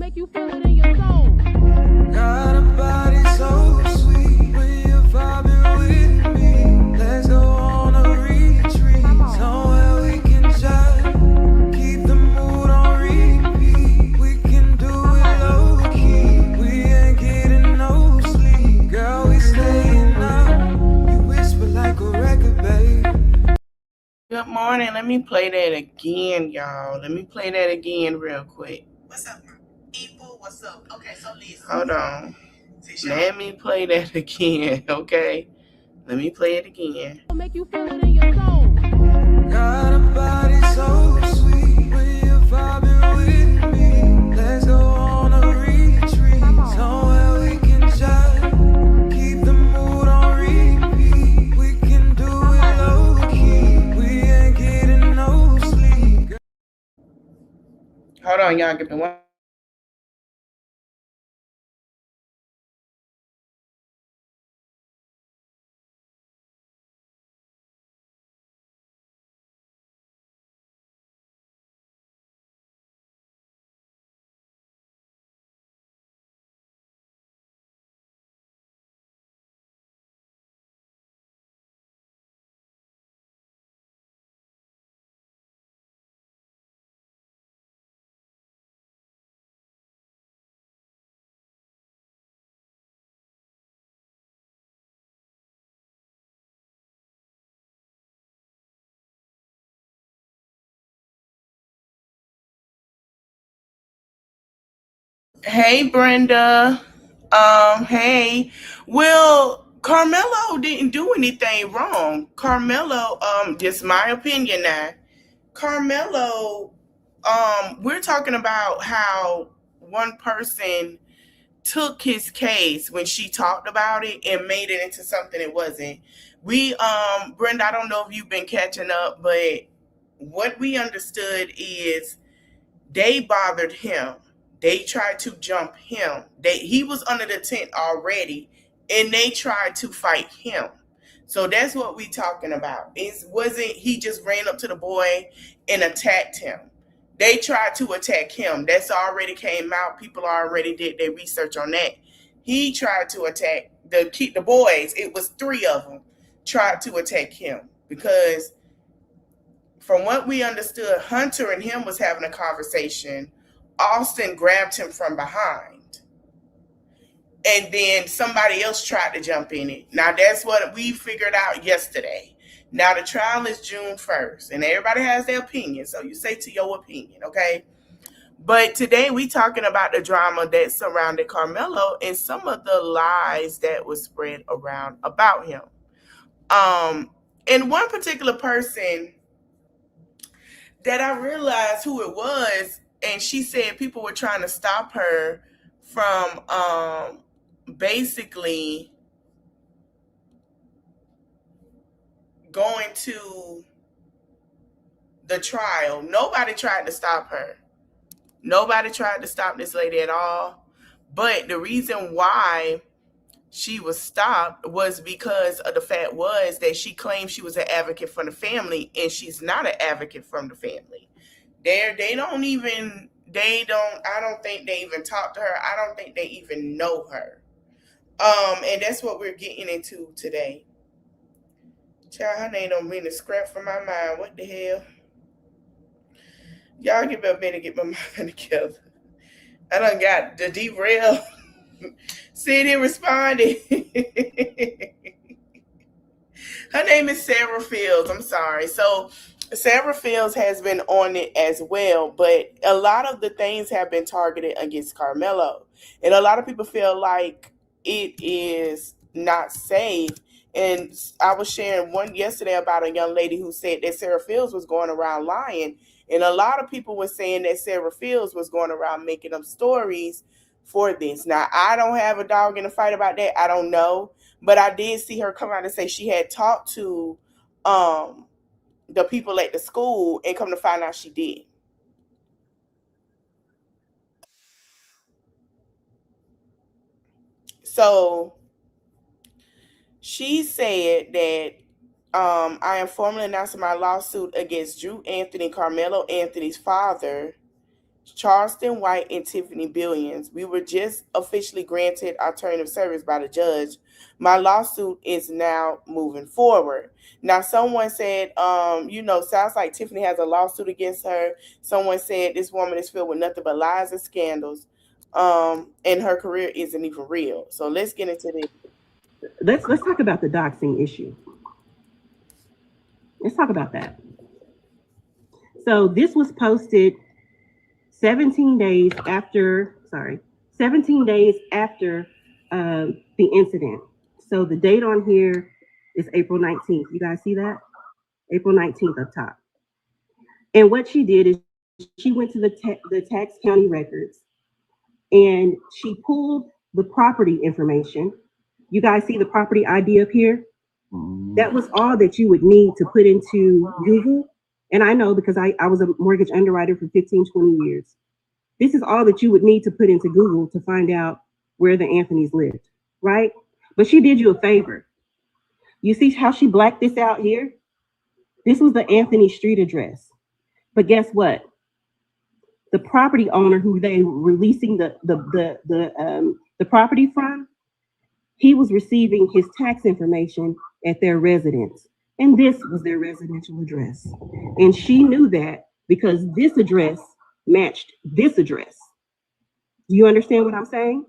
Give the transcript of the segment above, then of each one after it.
make you feel it in your soul. Got a body so sweet when you're vibing with me. Let's go on a retreat, somewhere we can just keep the mood on repeat. We can do it low key, we ain't getting no sleep. Girl, we staying up, you whisper like a record, babe. Good morning. Let me play that again, y'all. Let me play that again real quick. What's up, people? What's up? Okay, so listen. Hold on. Let me play that again, okay? Let me play it again. Make you feel it in your soul. Got a body so sweet when you're vibing with me. Let's go on a retreat, somewhere we can just keep the mood on repeat. We can do it low key, we ain't getting no sleep. Hold on, y'all. Give me one. Hey, Brenda. Hey. Well, Karmelo didn't do anything wrong. Karmelo, just my opinion now. Karmelo, we're talking about how one person took his case when she talked about it and made it into something it wasn't. Brenda, I don't know if you've been catching up, but what we understood is they bothered him. They tried to jump him. He was under the tent already, and they tried to fight him. So that's what we talking about. It wasn't he just ran up to the boy and attacked him. They tried to attack him. That's already came out. People already did their research on that. He tried to attack the boys. It was three of them tried to attack him because from what we understood, Hunter and him was having a conversation. Austin grabbed him from behind. And then somebody else tried to jump in it. Now, that's what we figured out yesterday. Now, the trial is June 1st, and everybody has their opinion. So you say to your opinion, okay? But today we talking about the drama that surrounded Karmelo and some of the lies that was spread around about him. And one particular person that I realized who it was, and she said people were trying to stop her from basically going to the trial. Nobody tried to stop her. Nobody tried to stop this lady at all. But the reason why she was stopped was because of the fact was that she claimed she was an advocate for the family, and she's not an advocate from the family. I don't think they even talk to her. I don't think they even know her. And that's what we're getting into today. Child, her name don't mean to scrap from my mind. What the hell? Y'all give me a minute to get my mind together. I done got the derail. See, it responded. Her name is Sarah Fields. I'm sorry. So Sarah Fields has been on it as well, but a lot of the things have been targeted against Karmelo. And a lot of people feel like it is not safe. And I was sharing one yesterday about a young lady who said that Sarah Fields was going around lying. And a lot of people were saying that Sarah Fields was going around making up stories for this. Now, I don't have a dog in the fight about that. I don't know. But I did see her come out and say she had talked to the people at the school, and come to find out she did. So she said that I am formally announcing my lawsuit against Drew Anthony, Karmelo Anthony's father. Charleston White and Tiffany Billions. We were just officially granted alternative service by the judge. My lawsuit is now moving forward. Now, someone said, sounds like Tiffany has a lawsuit against her. Someone said this woman is filled with nothing but lies and scandals, and her career isn't even real. So let's get into this. Let's talk about the doxing issue. Let's talk about that. So this was posted 17 days after, 17 days after the incident. So the date on here is April 19th. You guys see that? April 19th up top. And what she did is she went to the tax county records and she pulled the property information. You guys see the property ID up here? That was all that you would need to put into Google. And I know because I was a mortgage underwriter for 15, 20 years. This is all that you would need to put into Google to find out where the Anthonys lived, right? But she did you a favor. You see how she blacked this out here? This was the Anthony Street address. But guess what? The property owner who they were releasing the property from, he was receiving his tax information at their residence. And this was their residential address. And she knew that because this address matched this address. Do you understand what I'm saying?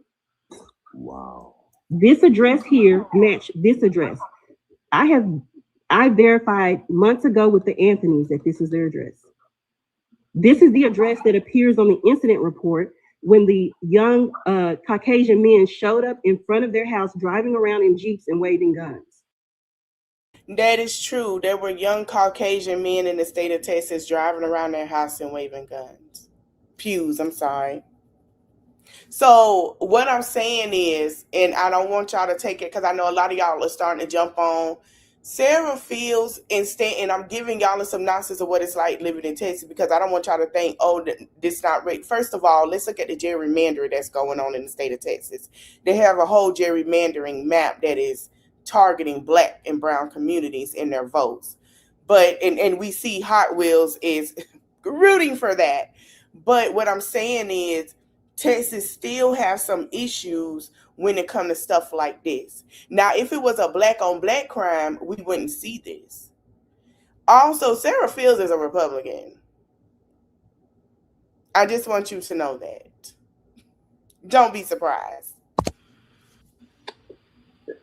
Wow. This address here matched this address. I verified months ago with the Anthonys that this is their address. This is the address that appears on the incident report when the young Caucasian men showed up in front of their house, driving around in Jeeps and waving guns. That is true. There were young Caucasian men in the state of Texas driving around their house and waving guns. Pews, I'm sorry. So what I'm saying is, and I don't want y'all to take it because I know a lot of y'all are starting to jump on Sarah Fields and I'm giving y'all a synopsis of what it's like living in Texas because I don't want y'all to think, oh, this not right. First of all, let's look at the gerrymandering that's going on in the state of Texas. They have a whole gerrymandering map that is targeting Black and brown communities in their votes. But and we see Hot Wheels is rooting for that. But what I'm saying is Texas still have some issues when it comes to stuff like this. Now, if it was a Black on Black crime, we wouldn't see this. Also, Sarah Fields is a Republican. I just want you to know that. Don't be surprised.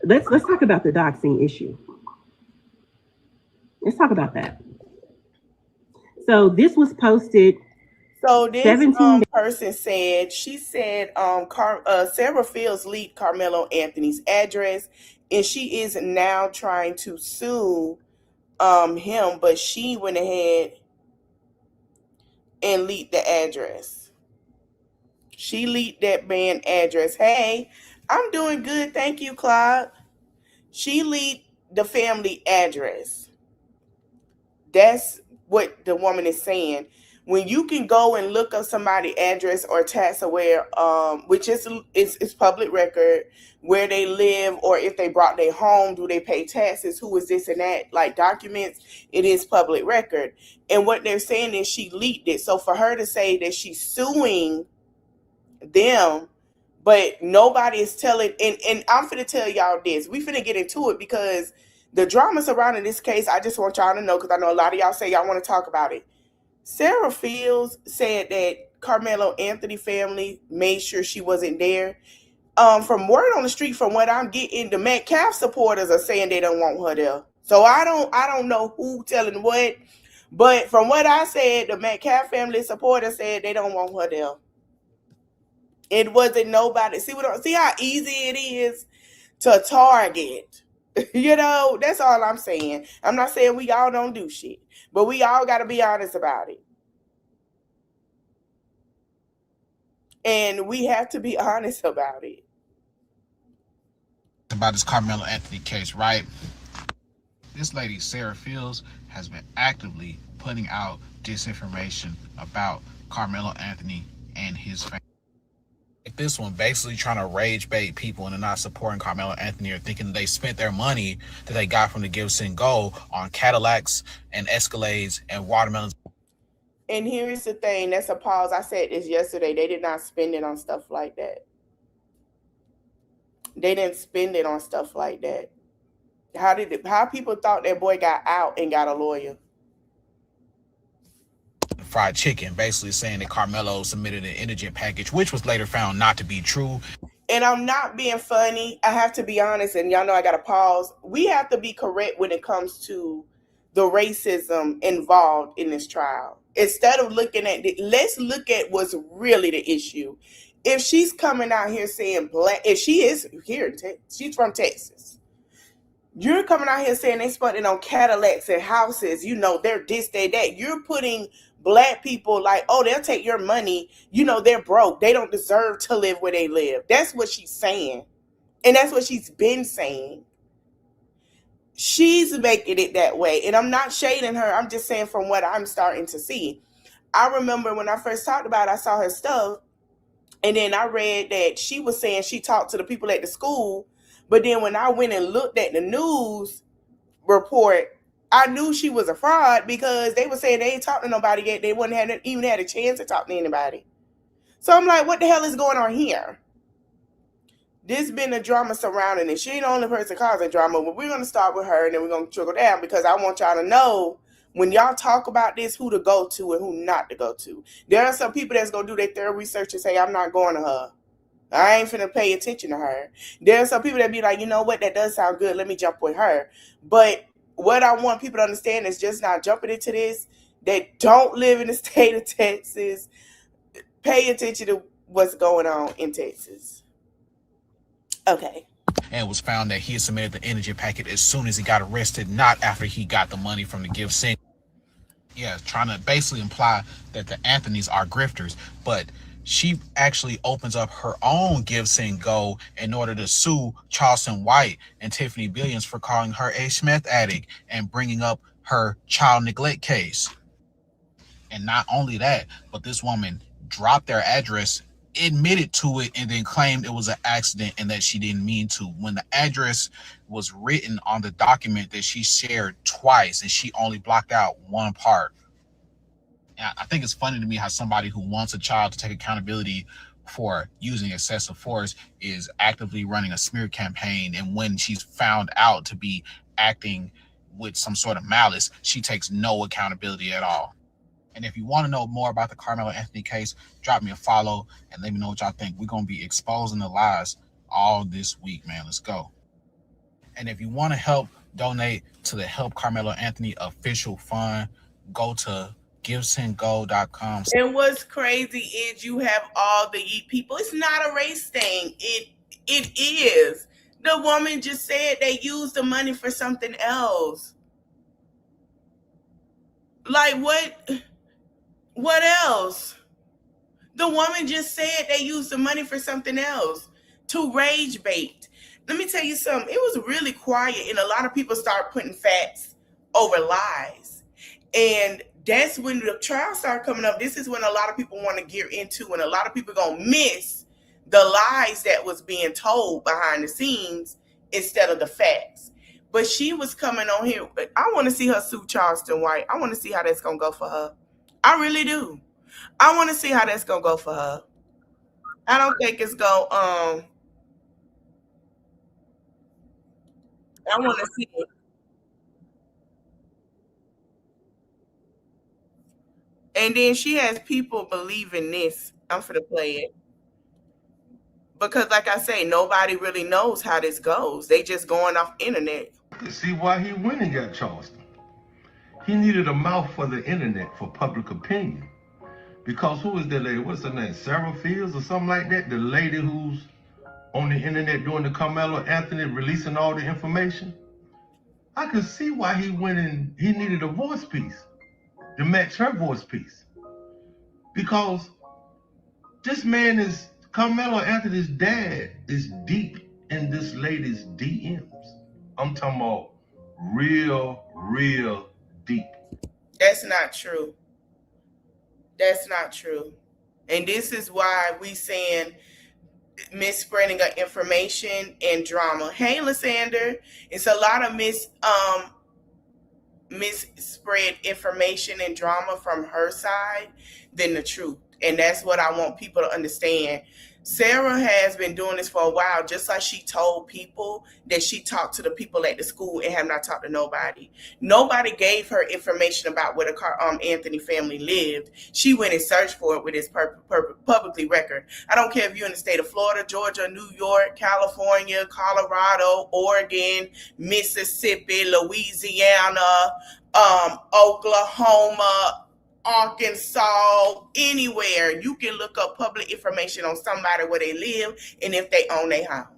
Let's talk about the doxing issue. Let's talk about that. So this was posted. So this person said, Sarah Fields leaked Karmelo Anthony's address, and she is now trying to sue him, but she went ahead and leaked the address. She leaked that man address. Hey, I'm doing good, thank you, Claude. She leaked the family address. That's what the woman is saying. When you can go and look up somebody's address or tax aware, which is public record, where they live, or if they brought their home, do they pay taxes, who is this and that, like documents, it is public record. And what they're saying is she leaked it. So for her to say that she's suing them, but nobody is telling, and I'm finna tell y'all this, we finna get into it because the drama surrounding this case, I just want y'all to know, because I know a lot of y'all say y'all want to talk about it. Sarah Fields said that Karmelo Anthony family made sure she wasn't there. From word on the street, from what I'm getting, the Metcalf supporters are saying they don't want her there. So I don't know who telling what, but from what I said, the Metcalf family supporters said they don't want her there. It wasn't nobody. See how easy it is to target. That's all I'm saying. I'm not saying we all don't do shit, but we all got to be honest about it. And we have to be honest about it. About this Karmelo Anthony case, right? This lady, Sarah Fields, has been actively putting out disinformation about Karmelo Anthony and his family. This one basically trying to rage bait people into not supporting Karmelo Anthony or thinking they spent their money that they got from the Gibson Gold on Cadillacs and Escalades and watermelons. And here's the thing, that's a pause. I said this yesterday. They did not spend it on stuff like that. They didn't spend it on stuff like that. How people thought that boy got out and got a lawyer? Fried chicken, basically saying that Karmelo submitted an indigent package, which was later found not to be true. And I'm not being funny. I have to be honest, and y'all know I got to pause. We have to be correct when it comes to the racism involved in this trial. Instead of looking at it, let's look at what's really the issue. If she's coming out here saying black, if she is here, she's from Texas. You're coming out here saying they spent it on Cadillacs and houses. You know, they're this, they that. You're putting black people like, oh, they'll take your money. You know, they're broke. They don't deserve to live where they live. That's what she's saying. And that's what she's been saying. She's making it that way. And I'm not shading her. I'm just saying from what I'm starting to see. I remember when I first talked about it, I saw her stuff. And then I read that she was saying she talked to the people at the school. But then when I went and looked at the news report, I knew she was a fraud because they were saying they ain't talked to nobody yet. They wouldn't even had a chance to talk to anybody. So I'm like, what the hell is going on here? There's been a drama surrounding it. She ain't the only person causing drama, but we're going to start with her and then we're going to trickle down because I want y'all to know when y'all talk about this, who to go to and who not to go to. There are some people that's going to do their thorough research and say, I'm not going to her. I ain't finna pay attention to her. There are some people that be like, you know what, that does sound good. Let me jump with her. But what I want people to understand is just not jumping into this. They don't live in the state of Texas. Pay attention to what's going on in Texas. Okay. And it was found that he had submitted the indigent packet as soon as he got arrested, not after he got the money from the gift send. Yeah, trying to basically imply that the Anthonys are grifters, but she actually opens up her own Give Send Go in order to sue Charleston White and Tiffany Billions for calling her a meth addict and bringing up her child neglect case. And not only that, but this woman dropped their address, admitted to it, and then claimed it was an accident and that she didn't mean to, when the address was written on the document that she shared twice and she only blocked out one part. I think it's funny to me how somebody who wants a child to take accountability for using excessive force is actively running a smear campaign, and when she's found out to be acting with some sort of malice, she takes no accountability at all. And if you want to know more about the Karmelo Anthony case, drop me a follow and let me know what y'all think. We're going to be exposing the lies all this week, man. Let's go. And if you want to help donate to the Help Karmelo Anthony official fund, go to givesendgo.com. And what's crazy is you have all the people. It's not a race thing. It is. The woman just said they used the money for something else. Like what else? The woman just said they used the money for something else, to rage bait. Let me tell you something. It was really quiet and a lot of people started putting facts over lies. And that's when the trial started coming up. This is when a lot of people want to gear into, and a lot of people going to miss the lies that was being told behind the scenes instead of the facts. But she was coming on here. I want to see her sue Charleston White. I want to see how that's going to go for her. I really do. I want to see how that's going to go for her. I don't think it's going I want to see it. And then she has people believing this. I'm finna play it. Because like I say, nobody really knows how this goes. They just going off internet. To see why he went and got Charleston. He needed a mouth for the internet, for public opinion. Because who is that lady? What's her name? Sarah Fields or something like that? The lady who's on the internet doing the Karmelo Anthony, releasing all the information. I could see why he went and he needed a voice piece to match her voice piece. Because this man is, Karmelo Anthony's dad is deep in this lady's DMs. I'm talking about real deep. That's not true. That's not true. And this is why we saying misspreading of information and drama. Hey, Lysander, it's a lot of misspread information and drama from her side than the truth. And that's what I want people to understand. Sarah has been doing this for a while, just like she told people that she talked to the people at the school and have not talked to nobody. Nobody gave her information about where the Anthony family lived. She went and searched for it with his publicly record. I don't care if you're in the state of Florida, Georgia, New York, California, Colorado, Oregon, Mississippi, Louisiana, Oklahoma, Arkansas, anywhere. You can look up public information on somebody where they live and if they own their home.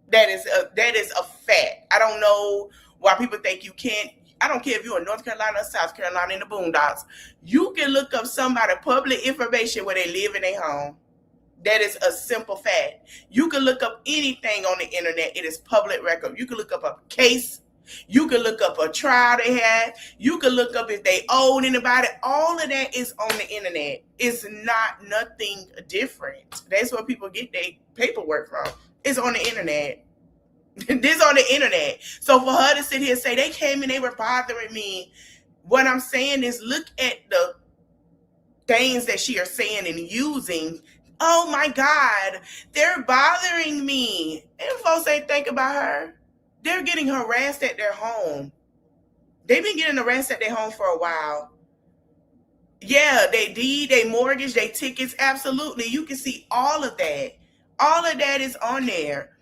That is a fact. I don't know why people think you can't. I don't care if you're in North Carolina or South Carolina in the boondocks. You can look up somebody public information where they live in their home. That is a simple fact. You can look up anything on the internet. It is public record. You can look up a case. You can look up a trial they had. You can look up if they owed anybody. All of that is on the internet. It's not nothing different. That's where people get their paperwork from. It's on the internet. This on the internet. So for her to sit here and say they came and they were bothering me, what I'm saying is look at the things that she is saying and using. Oh my God, they're bothering me. And folks ain't think about her. They're getting harassed at their home. They've been getting harassed at their home for a while. Yeah, they deed, they mortgage, they tickets. Absolutely. You can see all of that. All of that is on there.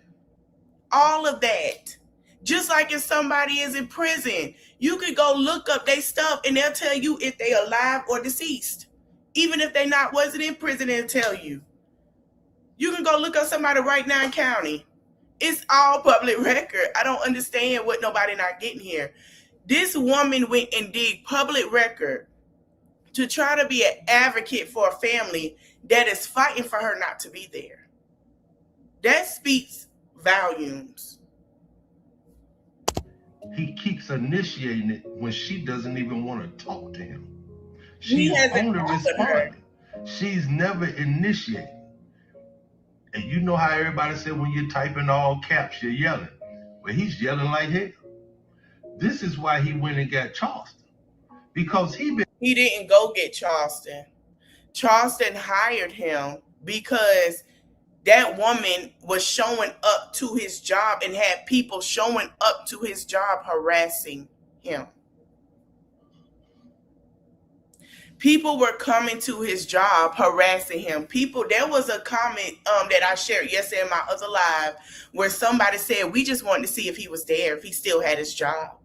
All of that. Just like if somebody is in prison, you could go look up their stuff and they'll tell you if they're alive or deceased. Even if they wasn't in prison, they'll tell you. You can go look up somebody right now in county. It's all public record. I don't understand what nobody not getting here. This woman went and did public record to try to be an advocate for a family that is fighting for her not to be there. That speaks volumes. He keeps initiating it when she doesn't even want to talk to him. He She's hasn't only talked to her. responding. She's never initiating. And you know how everybody said when you're typing all caps, you're yelling. Well, he's yelling like hell. This is why he went and got Charleston. Because he didn't go get Charleston. Charleston hired him because that woman was showing up to his job and had people showing up to his job harassing him. People were coming to his job harassing him. There was a comment that I shared yesterday in my other live where somebody said, we just wanted to see if he was there, if he still had his job.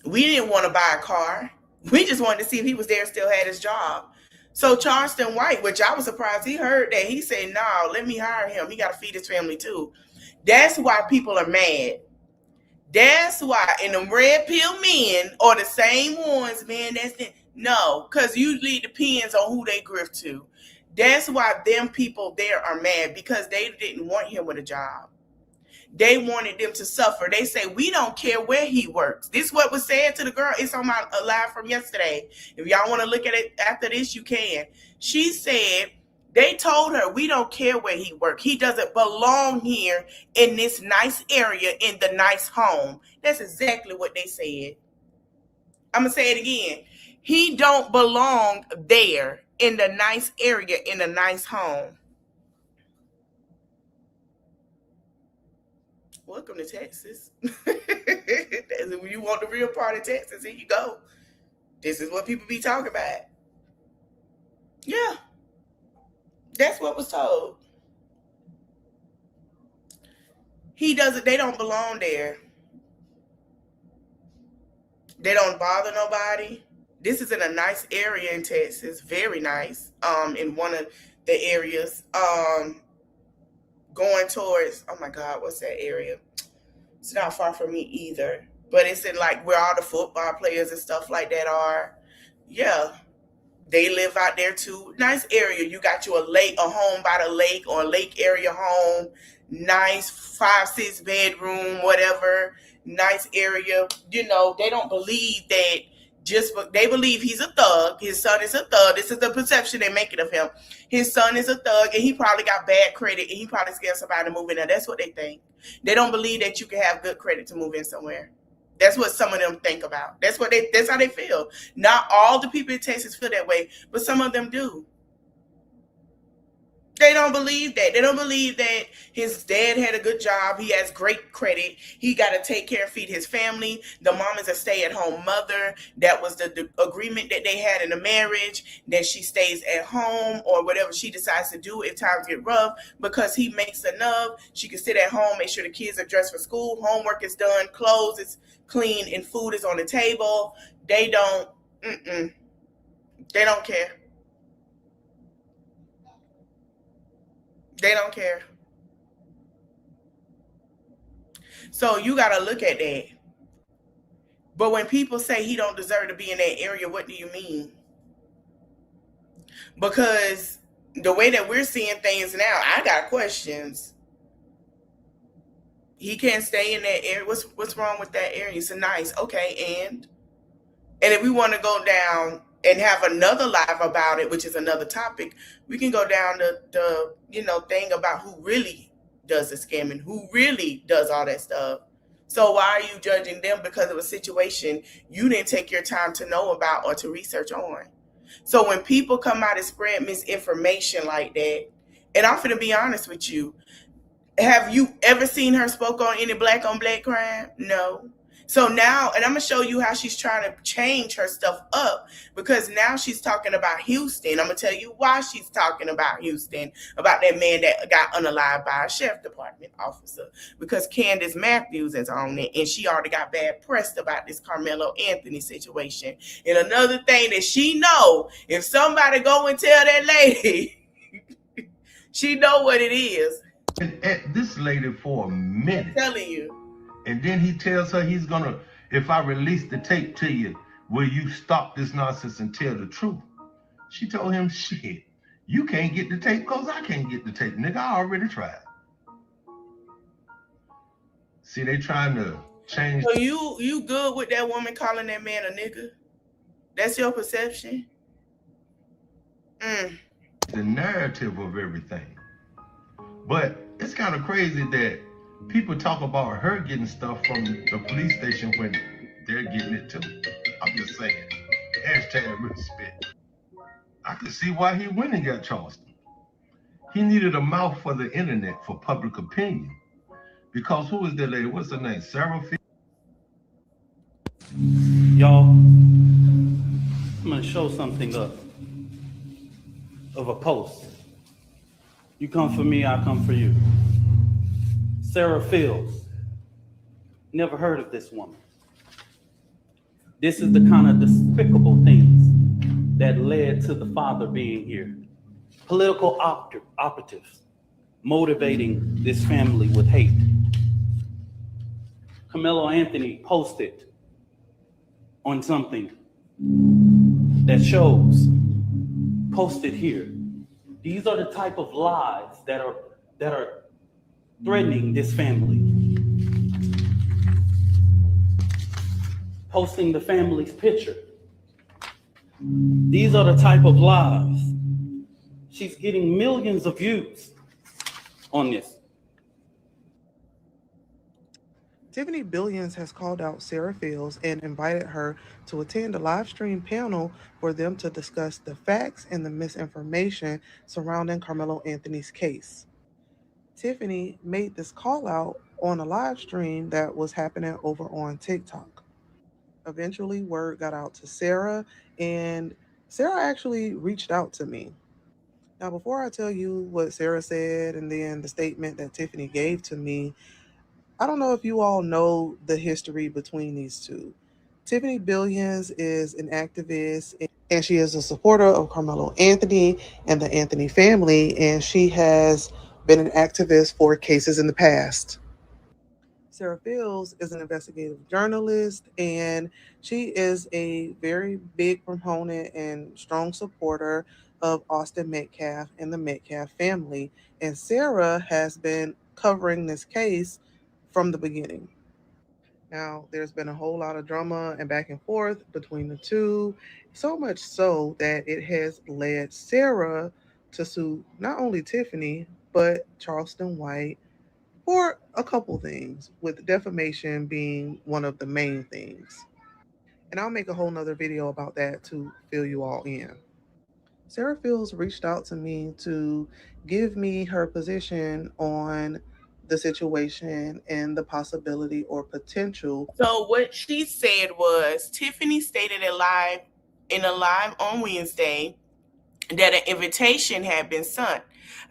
We didn't want to buy a car. We just wanted to see if he was there and still had his job. So Charleston White, which I was surprised he heard that, he said, no, let me hire him. He got to feed his family too. That's why people are mad. That's why, and the red pill men are the same ones, man. No, because usually it depends on who they grift to. That's why them people there are mad, because they didn't want him with a job. They wanted them to suffer. They say, we don't care where he works. This is what was said to the girl. It's on my live from yesterday. If y'all want to look at it after this, you can. She said, they told her, we don't care where he works. He doesn't belong here in this nice area in the nice home. That's exactly what they said. I'm going to say it again. He don't belong there in the nice area in a nice home. Welcome to Texas. When you want the real part of Texas, here you go. This is what people be talking about. Yeah. That's what was told. They don't belong there. They don't bother nobody. This is in a nice area in Texas, very nice. In one of the areas, going towards, oh my God, what's that area? It's not far from me either, but it's in like where all the football players and stuff like that are. Yeah. They live out there too. Nice area. You got you a home by the lake, or a lake area home. Nice 5-6 bedroom, whatever. Nice area. You know, they don't believe that they believe he's a thug. His son is a thug. This is the perception they're making of him. His son is a thug and he probably got bad credit and he probably scared somebody to move in there. That's what they think. They don't believe that you can have good credit to move in somewhere. That's what some of them think about. That's how they feel. Not all the people in Texas feel that way, but some of them do. They don't believe that. They don't believe that his dad had a good job. He has great credit. He got to take care and feed his family. The mom is a stay at home mother. That was the agreement that they had in the marriage, that she stays at home or whatever she decides to do if times get rough because he makes enough. She can sit at home, make sure the kids are dressed for school, homework is done, clothes is clean, and food is on the table. They don't, mm-mm, they don't care. They don't care. So you got to look at that. But when people say he don't deserve to be in that area, what do you mean? Because the way that we're seeing things now, I got questions. He can't stay in that area. What's wrong with that area? It's nice, okay, and if we want to go down and have another live about it, which is another topic, we can go down the thing about who really does the scamming, who really does all that stuff. So why are you judging them because of a situation you didn't take your time to know about or to research on? So when people come out and spread misinformation like that, and I'm going to be honest with you, have you ever seen her spoke on black crime? No. So now, and I'm gonna show you how she's trying to change her stuff up because now she's talking about Houston. I'm gonna tell you why she's talking about Houston, about that man that got unalived by a sheriff department officer. Because Candace Matthews is on it, and she already got bad press about this Carmelo Anthony situation. And another thing that she know, if somebody go and tell that lady, she know what it is. At this lady for a minute. I'm telling you. And then he tells her he's gonna, if I release the tape to you, will you stop this nonsense and tell the truth? She told him, shit, you can't get the tape because I can't get the tape. Nigga, I already tried. See, they trying to change. So you good with that woman calling that man a nigga? That's your perception? The narrative of everything. But it's kind of crazy that people talk about her getting stuff from the police station when they're getting it too. I'm just saying. Hashtag respect. I could see why he went and got Charleston. He needed a mouth for the internet for public opinion. Because who is that lady? What's her name? Sarah Field? Y'all, I'm going to show something up of a post. You come for me, I come for you. Sarah Fields. Never heard of this woman. This is the kind of despicable things that led to the father being here. Political operatives motivating this family with hate. Karmelo Anthony posted on something that shows, posted here. These are the type of lies that are threatening this family. Posting the family's picture. These are the type of lies. She's getting millions of views on this. Tiffany Billions has called out Sarah Fields and invited her to attend a live stream panel for them to discuss the facts and the misinformation surrounding Carmelo Anthony's case. Tiffany made this call out on a live stream that was happening over on TikTok. Eventually, word got out to Sarah, and Sarah actually reached out to me. Now, before I tell you what Sarah said and then the statement that Tiffany gave to me, I don't know if you all know the history between these two. Tiffany Billions is an activist and she is a supporter of Carmelo Anthony and the Anthony family, and she has been an activist for cases in the past. Sarah Fields is an investigative journalist, and she is a very big proponent and strong supporter of Austin Metcalf and the Metcalf family. And Sarah has been covering this case from the beginning. Now, there's been a whole lot of drama and back and forth between the two, so much so that it has led Sarah to sue not only Tiffany, but Charleston White, for a couple things, with defamation being one of the main things. And I'll make a whole nother video about that to fill you all in. Sarah Fields reached out to me to give me her position on the situation and the possibility or potential. So what she said was Tiffany stated in a live on Wednesday that an invitation had been sent.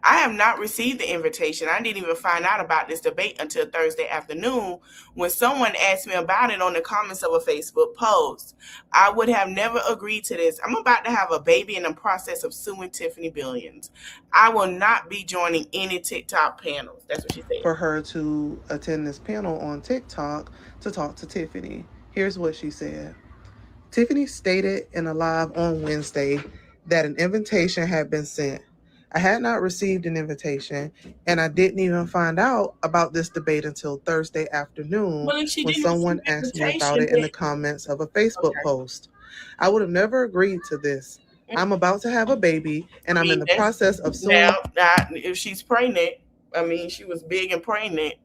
I have not received the invitation. I didn't even find out about this debate until Thursday afternoon when someone asked me about it on the comments of a Facebook post. I would have never agreed to this. I'm about to have a baby in the process of suing Tiffany Billions. I will not be joining any TikTok panels. That's what she said. For her to attend this panel on TikTok to talk to Tiffany. Here's what she said. Tiffany stated in a live on Wednesday that an invitation had been sent. I had not received an invitation, and I didn't even find out about this debate until Thursday afternoon Well, if she when didn't receive someone an asked me about invitation, it in then the comments of a Facebook okay. post. I would have never agreed to this. I'm about to have a baby, and I I'm in mean, the that's process of now, suing. if she's pregnant, I mean, she was big and pregnant.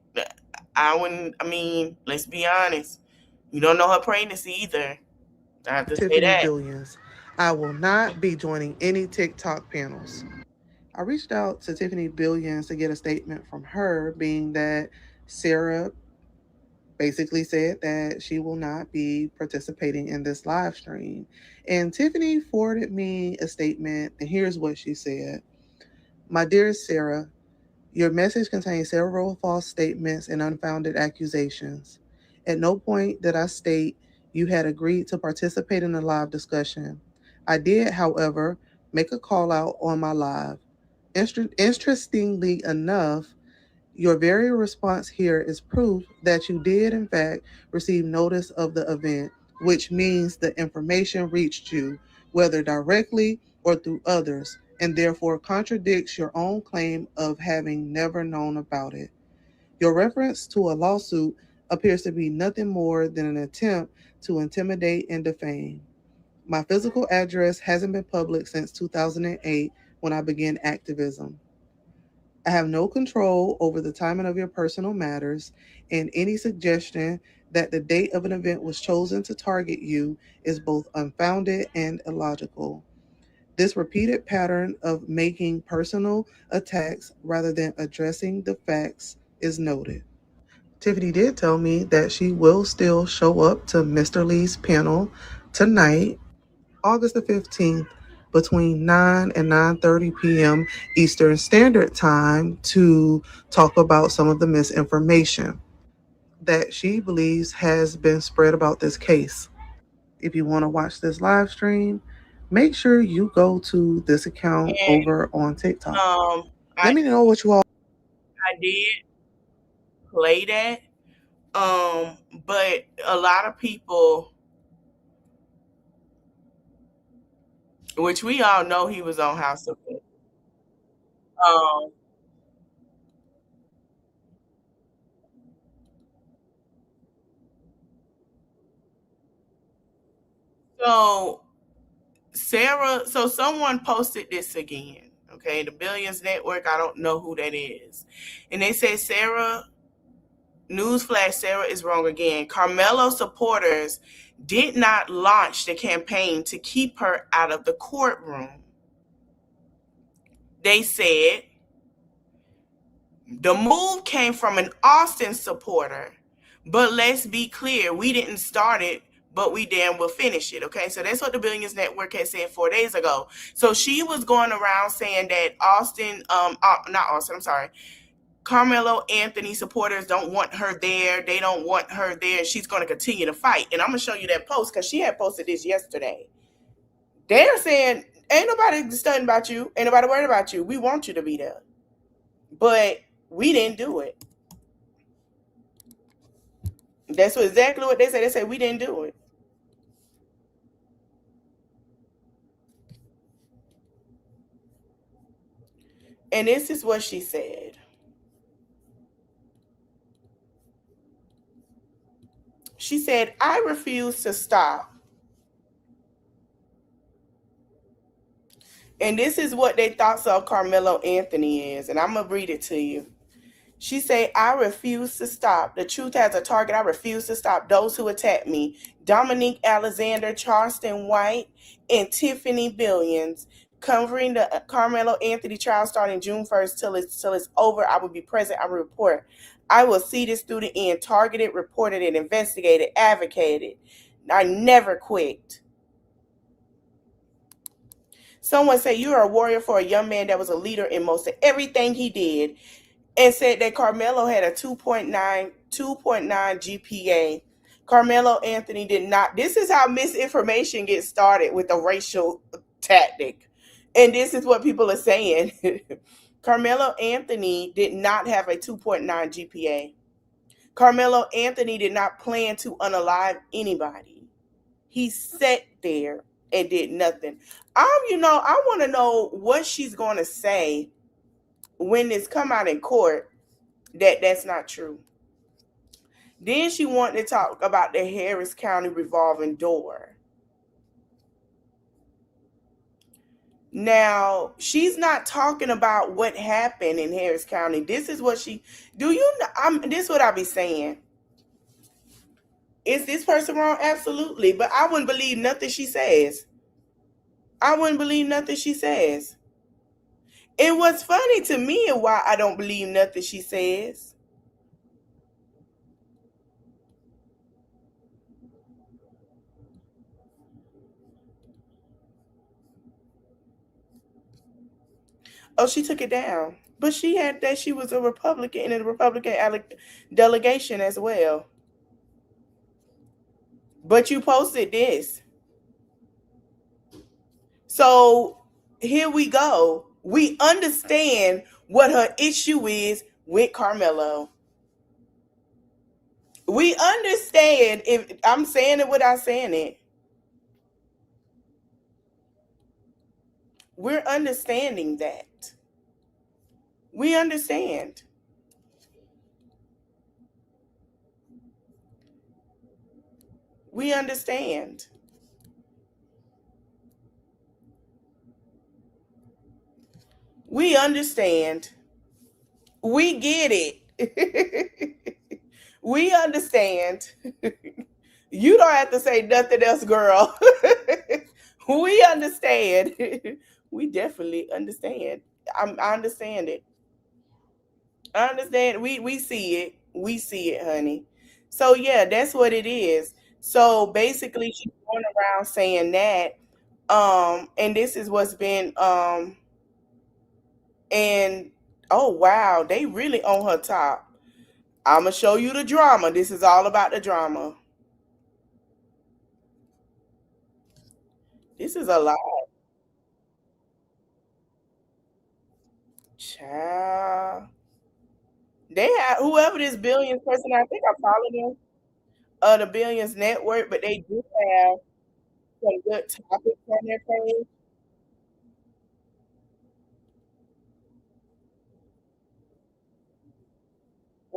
I wouldn't, I mean, let's be honest. You don't know her pregnancy either. I have to say Tiffany that. Billions. I will not be joining any TikTok panels. I reached out to Tiffany Billions to get a statement from her, being that Sarah basically said that she will not be participating in this live stream. And Tiffany forwarded me a statement, and here's what she said. My dearest Sarah, your message contains several false statements and unfounded accusations. At no point did I state you had agreed to participate in the live discussion. I did, however, make a call out on my live. Interestingly enough, your very response here is proof that you did, in fact, receive notice of the event, which means the information reached you, whether directly or through others, and therefore contradicts your own claim of having never known about it. Your reference to a lawsuit appears to be nothing more than an attempt to intimidate and defame. My physical address hasn't been public since 2008 when I began activism. I have no control over the timing of your personal matters, and any suggestion that the date of an event was chosen to target you is both unfounded and illogical. This repeated pattern of making personal attacks rather than addressing the facts is noted. Tiffany did tell me that she will still show up to Mr. Lee's panel tonight, August the 15th, between 9 and 9:30 p.m. Eastern Standard Time to talk about some of the misinformation that she believes has been spread about this case. If you want to watch this live stream, make sure you go to this account And over on TikTok. I Let me know what you all. I did play that. But a lot of people, which we all know he was on House of Fame. Um, so so someone posted this again. Okay, the Billions Network, I don't know who that is. And they say newsflash, Sarah is wrong again. Karmelo supporters did not launch the campaign to keep her out of the courtroom. They said the move came from an Austin supporter, but let's be clear, we didn't start it, but we damn will finish it. Okay, so that's what the Billions Network had said 4 days ago. So she was going around saying that not Austin, I'm sorry, Carmelo Anthony supporters don't want her there. They don't want her there. She's going to continue to fight. And I'm going to show you that post because she had posted this yesterday. They're saying, ain't nobody studying about you. Ain't nobody worried about you. We want you to be there. But we didn't do it. That's exactly what they say. They say we didn't do it. And this is what she said. She said, I refuse to stop. And this is what they thoughts of Carmelo Anthony is. And I'm going to read it to you. She said, I refuse to stop. The truth has a target. I refuse to stop those who attack me. Dominique Alexander, Charleston White, and Tiffany Billions. Covering the Carmelo Anthony trial starting June 1st till it's over. I will be present. I will report. I will see this through the end. Targeted, reported, and investigated, advocated. I never quit. Someone said, you are a warrior for a young man that was a leader in most of everything he did, and said that Carmelo had a 2.9 GPA. Carmelo Anthony did not. This is how misinformation gets started with a racial tactic. And this is what people are saying. Carmelo Anthony did not have a 2.9 GPA. Carmelo Anthony did not plan to unalive anybody. He sat there and did nothing. I want to know what she's going to say when this come out in court that's not true. Then she wanted to talk about the Harris County revolving door. Now, she's not talking about what happened in Harris County. This is what she do you this is what I be saying. Is this person wrong? Absolutely. But I wouldn't believe nothing she says. I wouldn't believe nothing she says. And what's funny to me and why I don't believe nothing she says. Oh, she took it down. But she had that she was a Republican in a Republican delegation as well. But you posted this. So here we go. We understand what her issue is with Carmelo. We understand if I'm saying it without saying it. We're understanding that. We understand. We understand. We understand. We get it. We understand. You don't have to say nothing else, girl. We understand. We definitely understand. I understand it. I understand. We see it. We see it, honey. So yeah, that's what it is. So basically, she's going around saying that. And this is what's been and oh wow, they really on her top. I'ma show you the drama. This is all about the drama. This is a lot, child. They have whoever this billions person. I think I follow them. The Billions Network, but they do have some good topics on their page.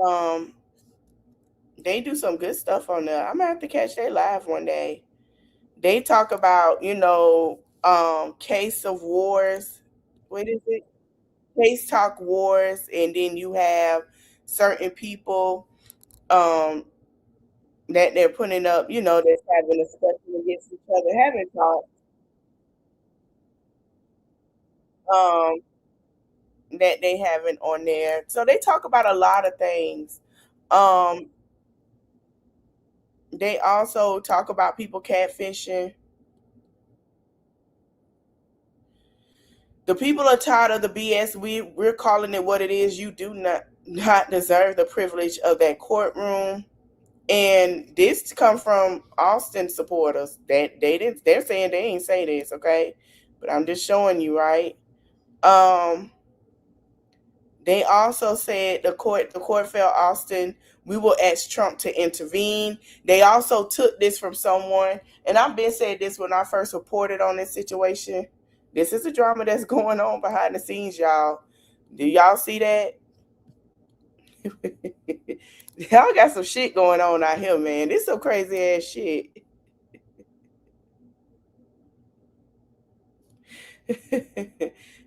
Um, they do some good stuff on there. I'm gonna have to catch their live one day. They talk about, case of wars. What is it? Case talk wars, and then you have certain people um that they're putting up, that's having a discussion against each other, having talk um that they haven't on there. So they talk about a lot of things. Um, they also talk about people catfishing. The people are tired of the BS. We're calling it what it is. You do not deserve the privilege of that courtroom. And this come from Austin supporters. That they didn't. They're saying they ain't say this, okay? But I'm just showing you, right? Um, they also said the court felt Austin. We will ask Trump to intervene. They also took this from someone, and I've been saying this when I first reported on this situation. This is the drama that's going on behind the scenes, y'all. Do y'all see that? Y'all got some shit going on out here, man. This some crazy ass shit.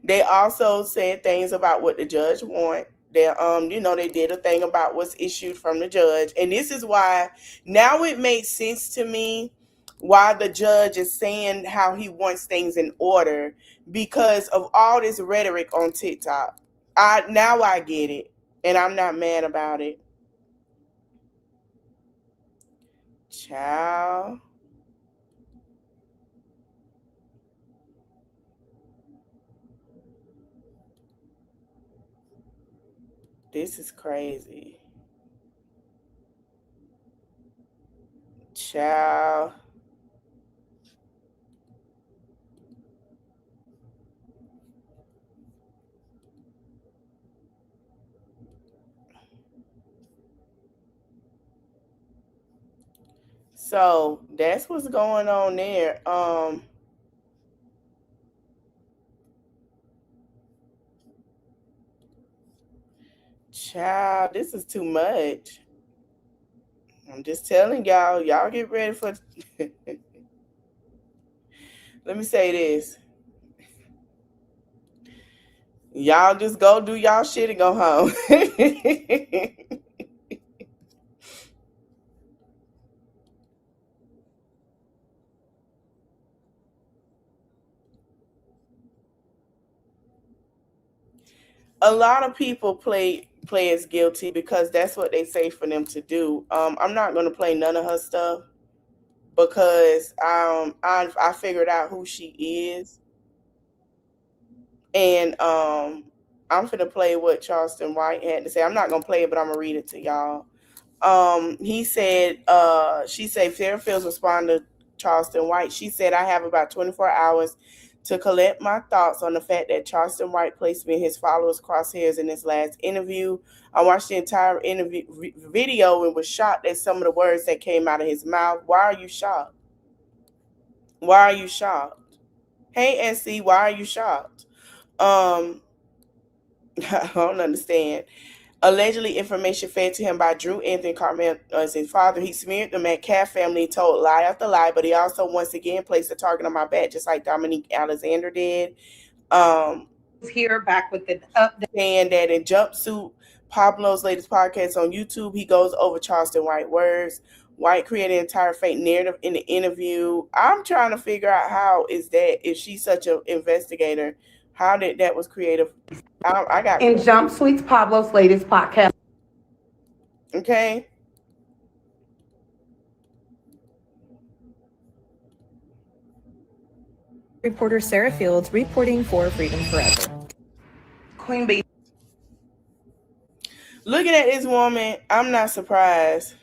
They also said things about what the judge want. They they did a thing about what's issued from the judge, and this is why now it makes sense to me why the judge is saying how he wants things in order because of all this rhetoric on TikTok. I get it, and I'm not mad about it. Child. This is crazy. Child. So that's what's going on there. Child, this is too much. I'm just telling y'all, y'all get ready for let me say this. Y'all just go do y'all shit and go home. A lot of people play as guilty because that's what they say for them to do. I'm not gonna play none of her stuff because I figured out who she is, and I'm finna play what Charleston White had to say. I'm not gonna play it, but I'm gonna read it to y'all. He said, she said, Fairfields responded to Charleston White. She said, I have about 24 hours to collect my thoughts on the fact that Charleston White placed me in his followers' crosshairs in his last interview. I watched the entire interview video and was shocked at some of the words that came out of his mouth. Why are you shocked? Why are you shocked? Hey, SC, why are you shocked? I don't understand. Allegedly, information fed to him by Drew Anthony Karmelo as his father. He smeared the Metcalf family, told lie after lie, but he also once again placed a target on my back, just like Dominique Alexander did. Here back with the update. Saying that in Jumpsuit, Pablo's latest podcast on YouTube, he goes over Charleston White words. White created an entire fake narrative in the interview. I'm trying to figure out how is that, if she's such an investigator, how did that was creative? I got in Jumpsuits, Pablo's latest podcast. Okay. Reporter Sarah Fields reporting for Freedom Forever. Queen Bee. Looking at this woman, I'm not surprised.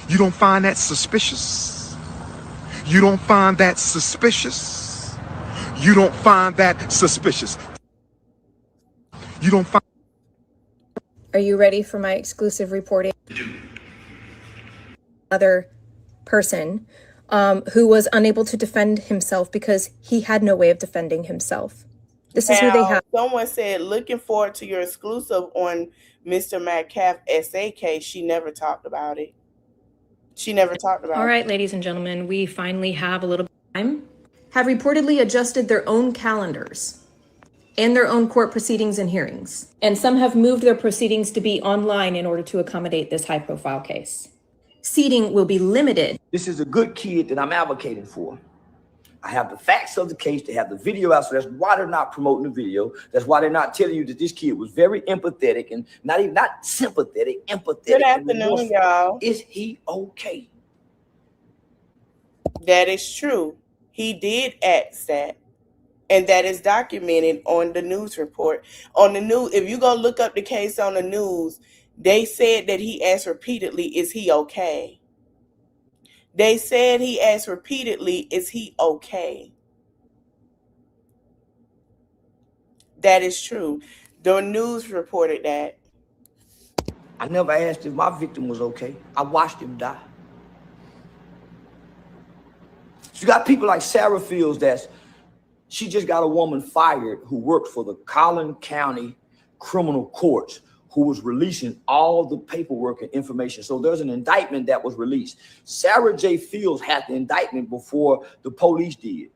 You don't find that suspicious? You don't find that suspicious? You don't find that suspicious? You don't find... Are you ready for my exclusive reporting? Other person who was unable to defend himself because he had no way of defending himself. This is who they have. Someone said, looking forward to your exclusive on Mr. Metcalf SA case. She never talked about it. She never talked about it. All right, ladies and gentlemen, we finally have a little time. Have reportedly adjusted their own calendars and their own court proceedings and hearings. And some have moved their proceedings to be online in order to accommodate this high-profile case. Seating will be limited. This is a good kid that I'm advocating for. I have the facts of the case. They have the video out, so that's why they're not promoting the video. That's why they're not telling you that this kid was very empathetic and not sympathetic, empathetic. Good afternoon, y'all. Is he okay? That is true. He did ask that. And that is documented on the news report. On the news, if you go look up the case on the news, they said that he asked repeatedly, is he okay? They said he asked repeatedly, is he okay? That is true. The news reported that. I never asked if my victim was okay. I watched him die. You got people like Sarah Fields she just got a woman fired who worked for the Collin County Criminal Courts, who was releasing all the paperwork and information. So there's an indictment that was released. Sarah J. Fields had the indictment before the police did.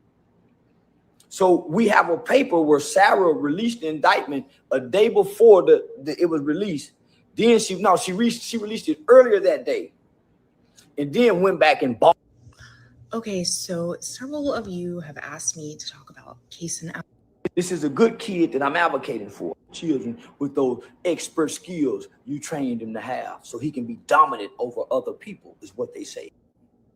So we have a paper where Sarah released the indictment a day before it was released. Then she released it earlier that day, and then went back and bought. Okay, so several of you have asked me to talk about case and This is a good kid that I'm advocating for. Children with those expert skills you trained him to have, so he can be dominant over other people, is what they say.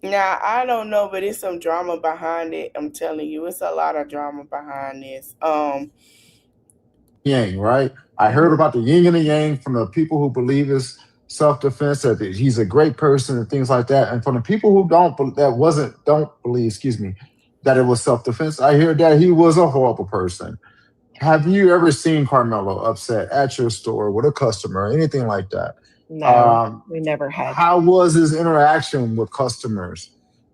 Now, I don't know, but it's some drama behind it. I'm telling you, it's a lot of drama behind this. Yang, right? I heard about the yin and the yang from the people who believe it's self-defense, that he's a great person and things like that. And from the people who don't believe, that it was self-defense, I hear that he was a horrible person. Have you ever seen Karmelo upset at your store with a customer, anything like that? No, we never had. How was his interaction with customers?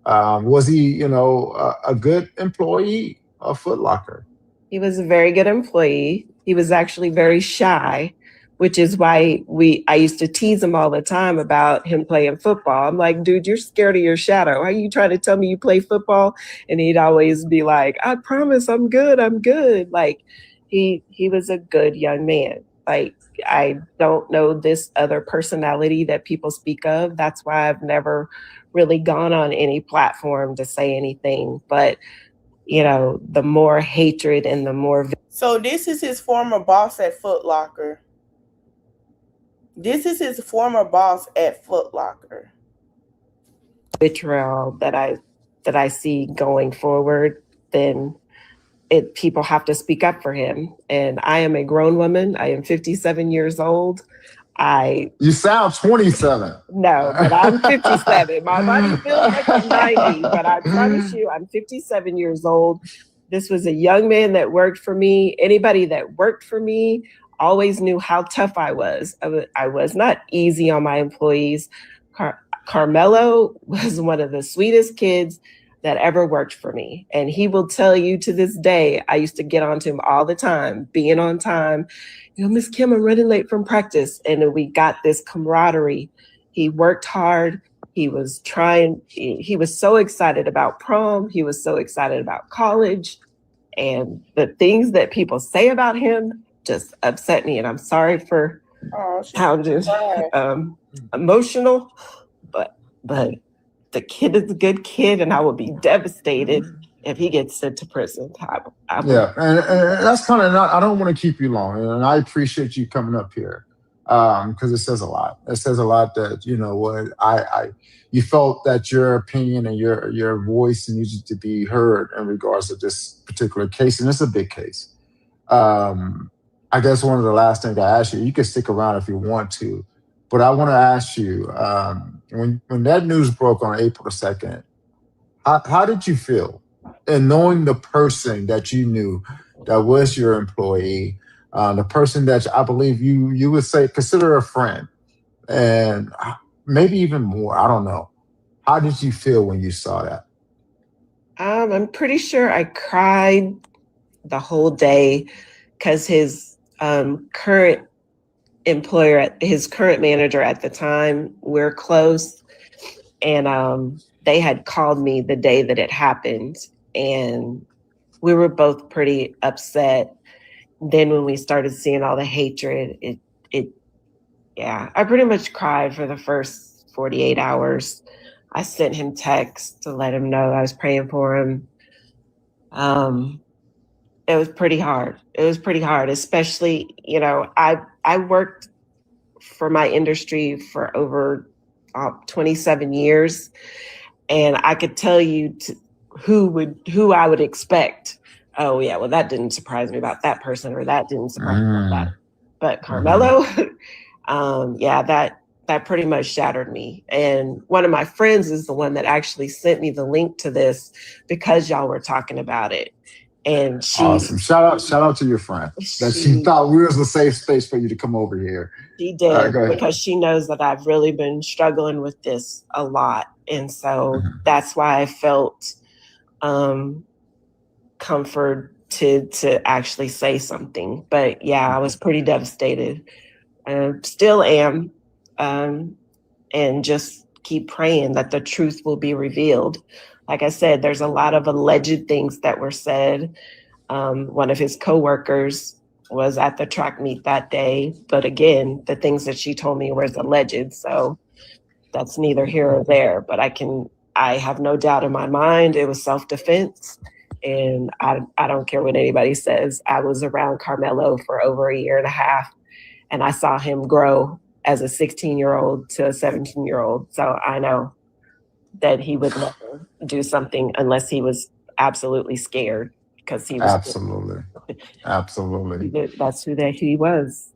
Was he, a good employee of Foot Locker? He was a very good employee. He was actually very shy, which is why I used to tease him all the time about him playing football. I'm like, dude, you're scared of your shadow. How are you trying to tell me you play football? And he'd always be like, I promise I'm good. I'm good. Like he was a good young man. Like, I don't know this other personality that people speak of. That's why I've never really gone on any platform to say anything. But, the more hatred and the more. So this is his former boss at Foot Locker. This is his former boss at Foot Locker. Vitriol that I see going forward, then people have to speak up for him. And I am a grown woman. I am 57 years old. You sound 27. No, but I'm 57. My body feels like I'm 90, but I promise you, I'm 57 years old. This was a young man that worked for me. Anybody that worked for me always knew how tough I was. I was not easy on my employees. Karmelo was one of the sweetest kids that ever worked for me. And he will tell you to this day, I used to get on to him all the time, being on time. Miss Kim, I'm running late from practice. And then we got this camaraderie. He worked hard. He was so excited about prom. He was so excited about college. And the things that people say about him just upset me. And I'm sorry for sounding emotional, but the kid is a good kid, and I will be devastated if he gets sent to prison. Yeah, and that's kind of not. I don't want to keep you long, and I appreciate you coming up here because it says a lot. It says a lot that you felt that your opinion and your voice needed to be heard in regards to this particular case, and it's a big case. I guess one of the last things I ask you can stick around if you want to, but I want to ask you, when that news broke on April the 2nd, how did you feel? And knowing the person that you knew that was your employee, the person that I believe you would say consider a friend, and maybe even more, I don't know. How did you feel when you saw that? I'm pretty sure I cried the whole day because his current employer, his current manager at the time, we're close. And they had called me the day that it happened. And we were both pretty upset. Then when we started seeing all the hatred, I pretty much cried for the first 48 hours. I sent him texts to let him know I was praying for him. It was pretty hard. Especially, I worked for my industry for over 27 years. And I could tell you who I would expect. Oh yeah, well that didn't surprise me about that person, or that didn't surprise me about that. But Karmelo, that pretty much shattered me. And one of my friends is the one that actually sent me the link to this because y'all were talking about it. And awesome. Shout out to your friend that she thought we was a safe space for you to come over here. She did, because she knows that I've really been struggling with this a lot. And so that's why I felt comfort to actually say something. But yeah, I was pretty devastated. Still am. And just keep praying that the truth will be revealed. Like I said, there's a lot of alleged things that were said. One of his coworkers was at the track meet that day, but again, the things that she told me was alleged, so that's neither here or there. But I have no doubt in my mind it was self-defense, and I don't care what anybody says. I was around Karmelo for over a year and a half, and I saw him grow as a 16-year-old to a 17-year-old. So I know that he would never do something unless he was absolutely scared, because he was Absolutely. Absolutely. that's who that he was.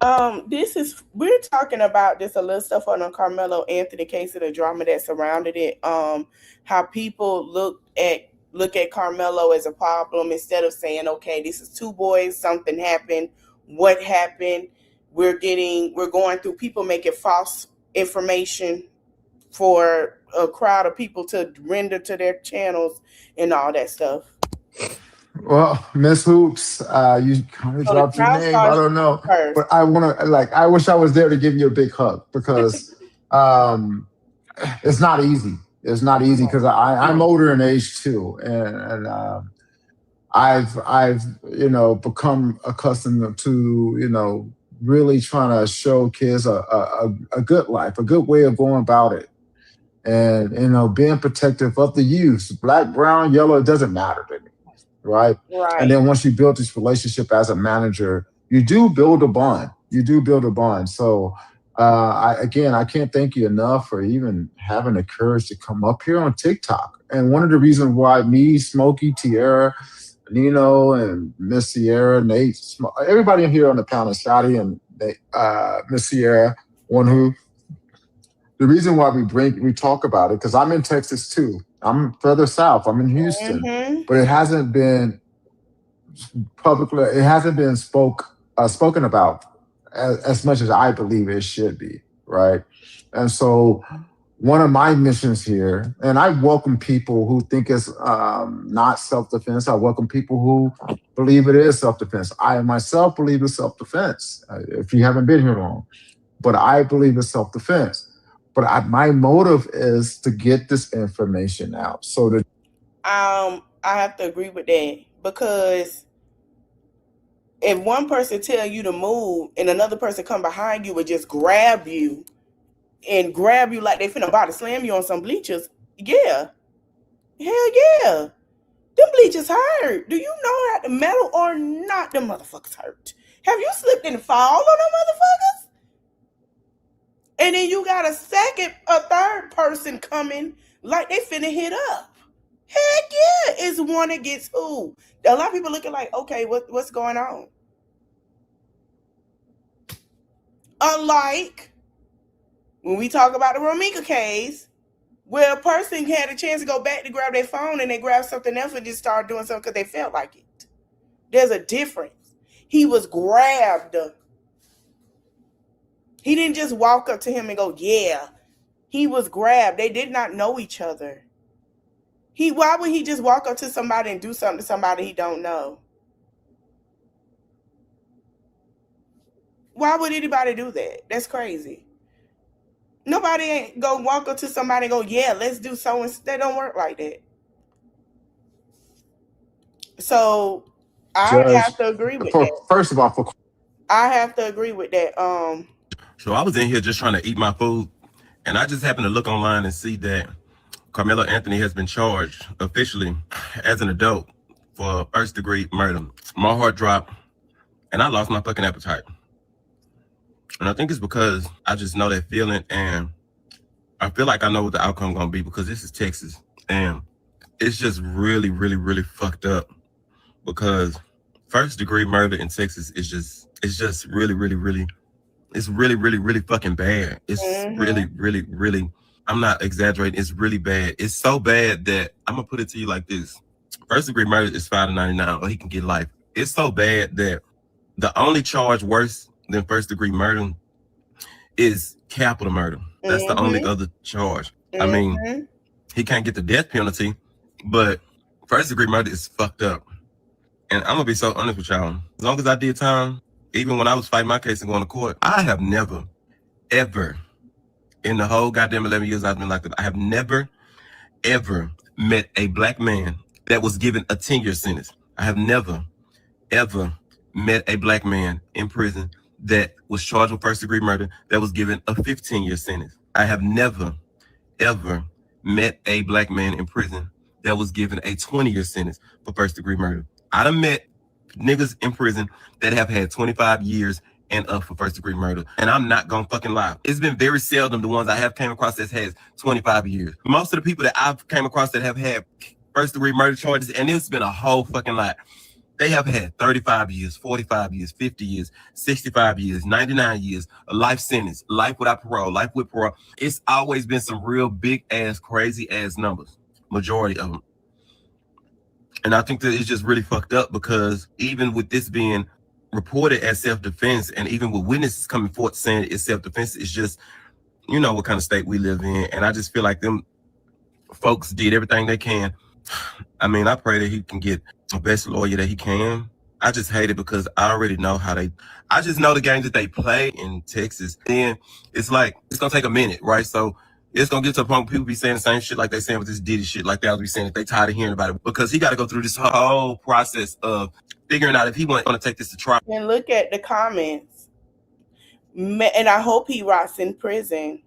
We're talking about this a little stuff on the Carmelo Anthony case and the drama that surrounded it. How people look at Carmelo as a problem instead of saying, okay, this is two boys, something happened, what happened? We're going through people making false information for a crowd of people to render to their channels and all that stuff. Well, Miss Hoops, you kind of So the dropped your crowd name. I starts don't know, first. but I wish I was there to give you a big hug because it's not easy. It's not easy because I'm older in age too, and I've become accustomed to really trying to show kids a good life, a good way of going about it, and being protective of the youth, black, brown, yellow, it doesn't matter to me, right? Right. And then once you build this relationship as a manager, you do build a bond. So I can't thank you enough for even having the courage to come up here on TikTok. And one of the reasons why me, Smokey, Tierra, Nino, and Miss Sierra, Nate, everybody in here on the panel, Shotty and Miss Sierra, the reason why we talk about it, because I'm in Texas too. I'm further south. I'm in Houston, but it hasn't been publicly. It hasn't been spoken about as much as I believe it should be, right? And so, one of my missions here, and I welcome people who think it's not self-defense. I welcome people who believe it is self-defense. I myself believe it's self-defense. If you haven't been here long, but I believe it's self-defense. But my motive is to get this information out. So that I have to agree with that, because if one person tell you to move and another person come behind you and just grab you like they finna body slam you on some bleachers, yeah, hell yeah, them bleachers hurt. Do you know that the metal or not? Them motherfuckers hurt. Have you slipped and fall on them motherfuckers? And then you got a third person coming like they finna hit up. Heck yeah, it's one against who. A lot of people looking like, okay, what's going on? Unlike when we talk about the Romika case, where a person had a chance to go back to grab their phone and they grabbed something else and just started doing something because they felt like it. There's a difference. He was grabbed. He didn't just walk up to him and go, yeah. He was grabbed. They did not know each other. Why would he just walk up to somebody and do something to somebody he don't know? Why would anybody do that? That's crazy. Nobody ain't go walk up to somebody and go, yeah, let's do so and so. That don't work like that. So I have to agree with that. First of all, I have to agree with that. So I was in here just trying to eat my food, and I just happened to look online and see that Karmelo Anthony has been charged officially as an adult for first-degree murder. My heart dropped, and I lost my fucking appetite. And I think it's because I just know that feeling, and I feel like I know what the outcome gonna be, because this is Texas, and it's just really, really, really fucked up, because first-degree murder in Texas is just really, really, really, it's really, really, really fucking bad. It's really, really, really, I'm not exaggerating, it's really bad. It's so bad that I'm gonna put it to you like this. First-degree murder is 5 to 99, or he can get life. It's so bad that the only charge worse than first-degree murder is capital murder. That's the only other charge. I mean, he can't get the death penalty, but first-degree murder is fucked up. And I'm gonna be so honest with y'all. As long as I did time, even when I was fighting my case and going to court, I have never, ever, in the whole goddamn 11 years I've been like that, I have never, ever met a black man that was given a 10-year sentence. I have never ever met a black man in prison that was charged with first-degree murder that was given a 15-year sentence. I have never, ever met a black man in prison that was given a 20-year sentence for first-degree murder. I done met niggas in prison that have had 25 years and up for first-degree murder. And I'm not gonna fucking lie. It's been very seldom the ones I have came across that has 25 years. Most of the people that I've came across that have had first-degree murder charges, and it's been a whole fucking lot, they have had 35 years, 45 years, 50 years, 65 years, 99 years, a life sentence, life without parole, life with parole. It's always been some real big ass, crazy ass numbers, majority of them. And I think that it's just really fucked up because even with this being reported as self-defense and even with witnesses coming forth saying it's self-defense, it's just, you know what kind of state we live in. And I just feel like them folks did everything they can. I mean, I pray that he can get the best lawyer that he can. I just hate it because I already know I just know the games that they play in Texas. And it's like, it's going to take a minute, right? So it's going to get to a point where people be saying the same shit like they saying with this Diddy shit, like they always be saying if they tired of hearing about it, because he got to go through this whole process of figuring out if he want to take this to trial. And look at the comments. And I hope he rots in prison.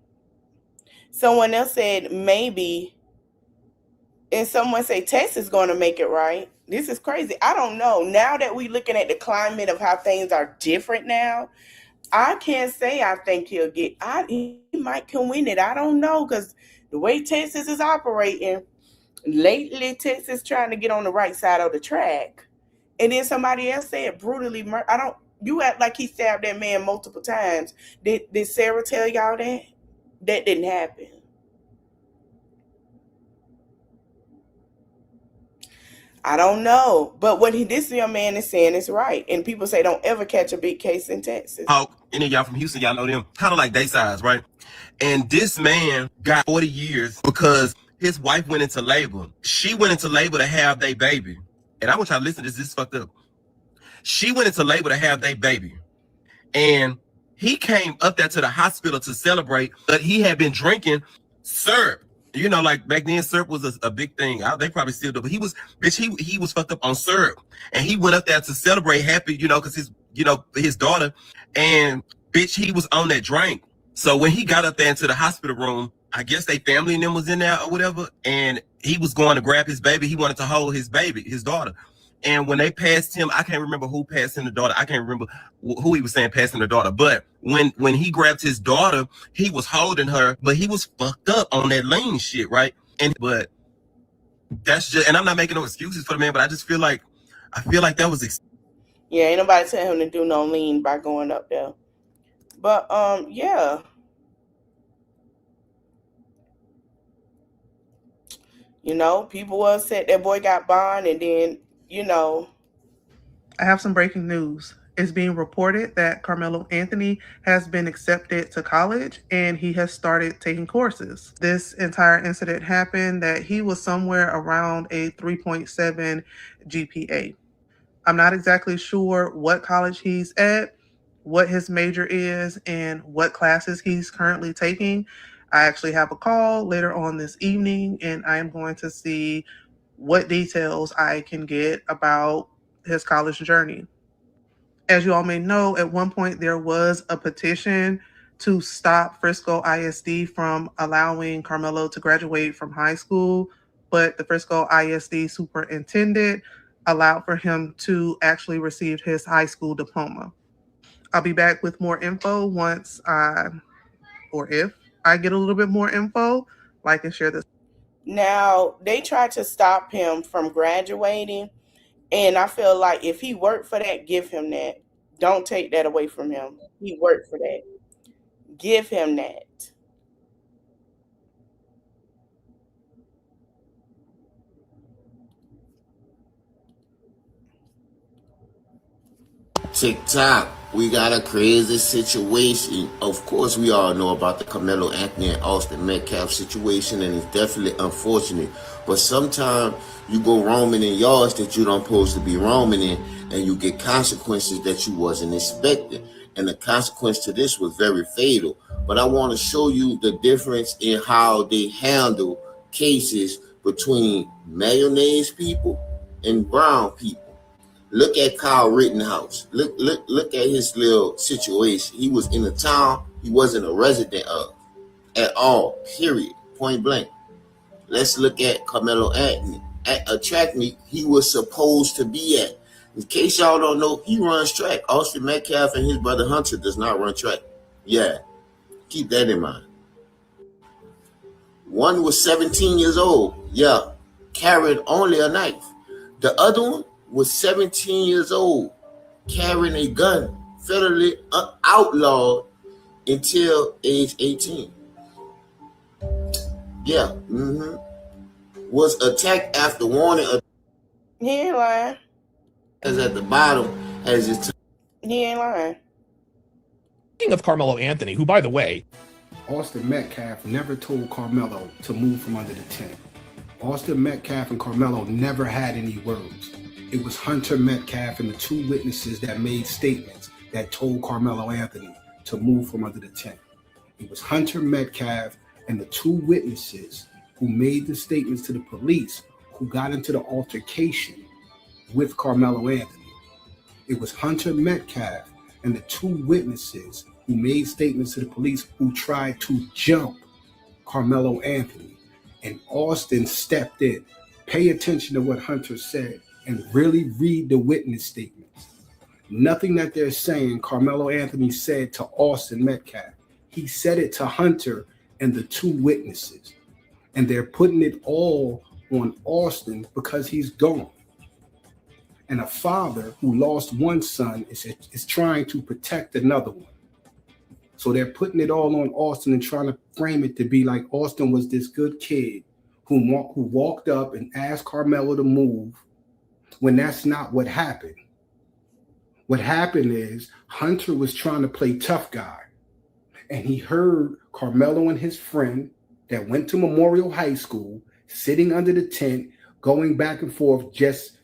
Someone else said maybe, and someone say Texas is going to make it right. This is crazy. I don't know. Now that we're looking at the climate of how things are different now, I can't say I think he might can win it. I don't know, because the way Texas is operating, lately Texas trying to get on the right side of the track. And then somebody else said brutally murder. You act like he stabbed that man multiple times. Did Sarah tell y'all that? That didn't happen. I don't know. But what this young man is saying is right. And people say don't ever catch a big case in Texas. Any of y'all from Houston, y'all know them, kind of like they size, right? And this man got 40 years because his wife went into labor. She went into labor to have their baby. And I want y'all to listen to this. This is fucked up. She went into labor to have their baby. And he came up there to the hospital to celebrate, but he had been drinking syrup. You know, like back then, syrup was a big thing. They probably still do, but he was fucked up on syrup, and he went up there to celebrate happy, because his daughter, and bitch, he was on that drink. So when he got up there into the hospital room, I guess they family and them was in there or whatever, and he was going to grab his baby. He wanted to hold his baby, his daughter. And when they passed him, I can't remember who passed him the daughter. I can't remember who he was saying passed him the daughter. But when he grabbed his daughter, he was holding her, but he was fucked up on that lean shit, right? But that's just, and I'm not making no excuses for the man, but I just feel like that was. Yeah, ain't nobody tell him to do no lean by going up there. But yeah. People were upset that boy got bond, and then I have some breaking news. It's being reported that Karmelo Anthony has been accepted to college and he has started taking courses. This entire incident happened that he was somewhere around a 3.7 GPA. I'm not exactly sure what college he's at, what his major is, and what classes he's currently taking. I actually have a call later on this evening, and I am going to see what details I can get about his college journey. As you all may know, at one point there was a petition to stop Frisco ISD from allowing Karmelo to graduate from high school, but the Frisco ISD superintendent allowed for him to actually receive his high school diploma. I'll be back with more info once if I get a little bit more info. Like and share this. Now, they tried to stop him from graduating, and I feel like if he worked for that, give him that. Don't take that away from him. He worked for that. Give him that. TikTok, we got a crazy situation. Of course, we all know about the Karmelo Anthony and Austin Metcalf situation, and it's definitely unfortunate. But sometimes you go roaming in yards that you don't supposed to be roaming in, and you get consequences that you wasn't expecting. And the consequence to this was very fatal. But I want to show you the difference in how they handle cases between mayonnaise people and brown people. Look at Kyle Rittenhouse. Look at his little situation. He was in a town he wasn't a resident of at all. Period. Point blank. Let's look at Carmelo Anthony. At a track meet he was supposed to be at. In case y'all don't know, he runs track. Austin Metcalf and his brother Hunter does not run track. Yeah, keep that in mind. One was 17 years old. Yeah, carried only a knife. The other one was 17 years old, carrying a gun, federally outlawed until age 18. Yeah, was attacked after warning. He ain't lying. As at the bottom has his. He ain't lying. Speaking of Carmelo Anthony, who, by the way, Austin Metcalf never told Carmelo to move from under the tent. Austin Metcalf and Carmelo never had any words. It was Hunter Metcalf and the two witnesses that made statements that told Carmelo Anthony to move from under the tent. It was Hunter Metcalf and the two witnesses who made the statements to the police who got into the altercation with Carmelo Anthony. It was Hunter Metcalf and the two witnesses who made statements to the police who tried to jump Carmelo Anthony. And Austin stepped in. Pay attention to what Hunter said and really read the witness statements. Nothing that they're saying Carmelo Anthony said to Austin Metcalf. He said it to Hunter and the two witnesses. And they're putting it all on Austin because he's gone. And a father who lost one son is trying to protect another one. So they're putting it all on Austin and trying to frame it to be like Austin was this good kid who walked up and asked Carmelo to move when that's not what happened. What happened is Hunter was trying to play tough guy. And he heard Carmelo and his friend that went to Memorial High School sitting under the tent, going back and forth, just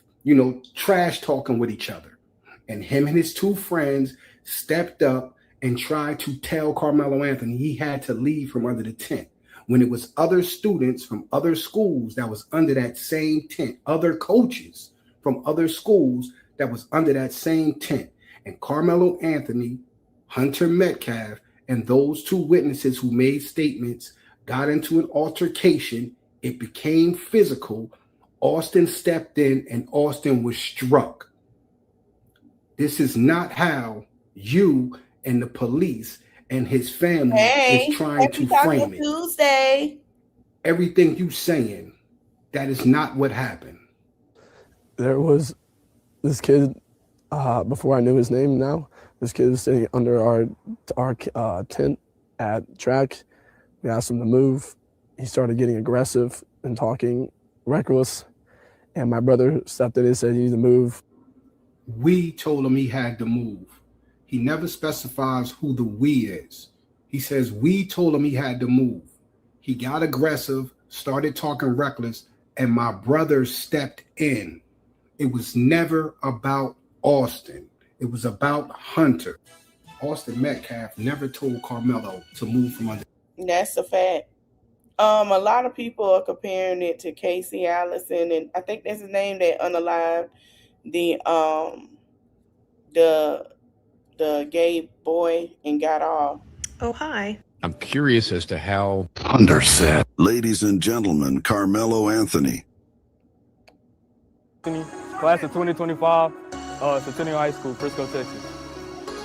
trash talking with each other. And him and his two friends stepped up and tried to tell Carmelo Anthony he had to leave from under the tent. When it was other students from other schools that was under that same tent, other coaches from other schools that was under that same tent. And Carmelo Anthony, Hunter Metcalf, and those two witnesses who made statements got into an altercation. It became physical. Austin stepped in and Austin was struck. This is not how you and the police and his family is trying to frame it. Tuesday. Everything you saying, that is not what happened. There was this kid, before I knew his name now, this kid was sitting under our tent at track. We asked him to move. He started getting aggressive and talking reckless. And my brother stepped in and said, "You need to move." We told him he had to move. He never specifies who the we is. He says we told him he had to move. He got aggressive, started talking reckless, and my brother stepped in. It was never about Austin. It was about Hunter. Austin Metcalf never told Carmelo to move from under. That's a fact. A lot of people are comparing it to Casey Allison, and I think that's his name that unalived the gay boy and got off. Oh, hi. I'm curious as to how Hunter said. Ladies and gentlemen, Carmelo Anthony. Class of 2025, Centennial High School, Frisco, Texas.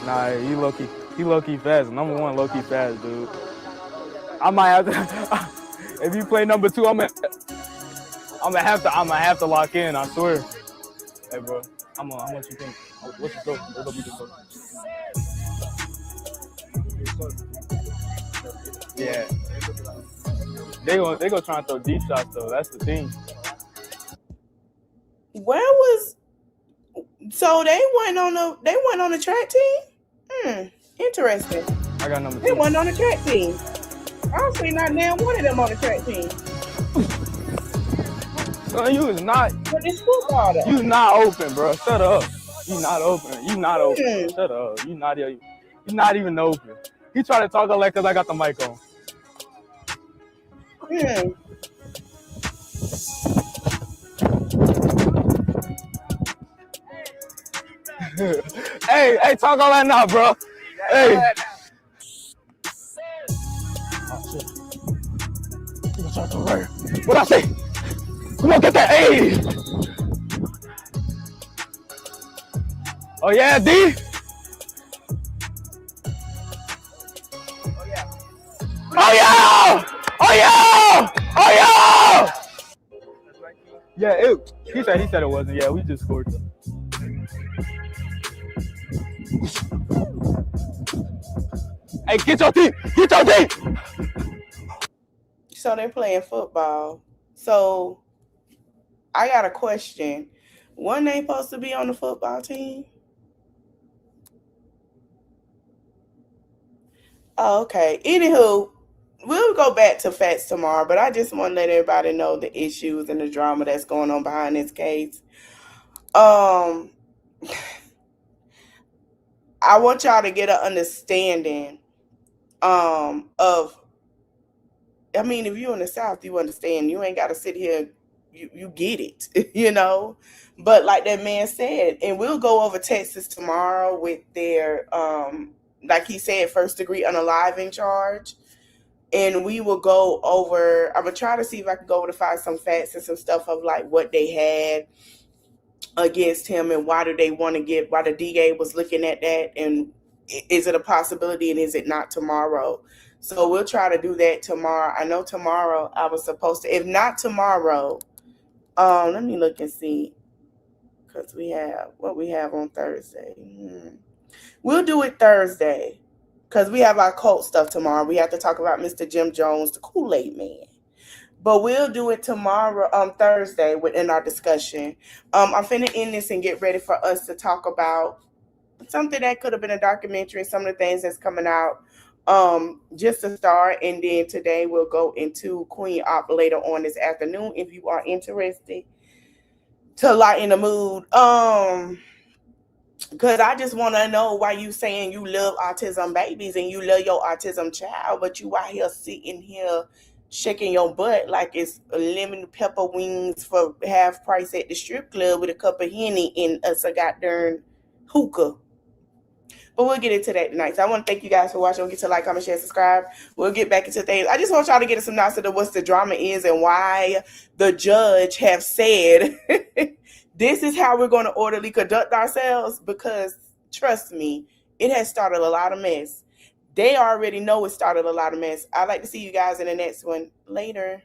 Nah, he low-key fast. Number one, low-key fast, dude. I might have to. If you play number two, I'm gonna have to lock in. I swear. Hey, bro, how much you think? What's the score? It'll be the score. Yeah. They gonna try and throw deep shots though. That's the thing. So they went on the track team? Interesting. I got number two. They went on the track team. I don't see not damn one of them on the track team. Son, you is not. But it's football though. You not open, bro. Shut up. You not open. You not open. Shut up. You not even open. He tried to talk like because I got the mic on. Hey, talk all that now, bro. Hey. What I say? Come on, get that. Hey. Oh yeah, D. Oh yeah! Oh yeah! Oh yeah! Yeah, he said it wasn't. Yeah, we just scored. Hey, get your team! Get your team! So they're playing football. So I got a question. Wasn't they supposed to be on the football team? Oh, okay. Anywho, we'll go back to facts tomorrow, but I just want to let everybody know the issues and the drama that's going on behind this case. I want y'all to get an understanding of, I mean, if you're in the South, you understand. You ain't got to sit here. You get it, you know? But like that man said, and we'll go over Texas tomorrow with their, like he said, first degree unaliving charge. And we will go over, I'm going to try to see if I can go over to find some facts and some stuff of like what they had against him and why do they want to get, why the DA was looking at that, and is it a possibility and is it not tomorrow? So we'll try to do that tomorrow. I know tomorrow I was supposed to, if not tomorrow, let me look and see, because we have what we have on Thursday. We'll do it Thursday because we have our cult stuff tomorrow. We have to talk about Mr. Jim Jones, the Kool-Aid man. But we'll do it tomorrow, Thursday, within our discussion. I'm finna end this and get ready for us to talk about something that could have been a documentary, some of the things that's coming out, just to start. And then today we'll go into Queen Op later on this afternoon if you are interested, to lighten the mood. Because I just want to know why you saying you love autism babies and you love your autism child, but you out here sitting here shaking your butt like it's lemon pepper wings for half price at the strip club with a cup of Henny and a goddamn hookah. But we'll get into that tonight. So I want to thank you guys for watching. Don't forget to like, comment, share, subscribe. We'll get back into things. I just want y'all to get some knowledge of what the drama is and why the judge have said this is how we're going to orderly conduct ourselves, because trust me, it has started a lot of mess. They already know it started a lot of mess. I'd like to see you guys in the next one. Later.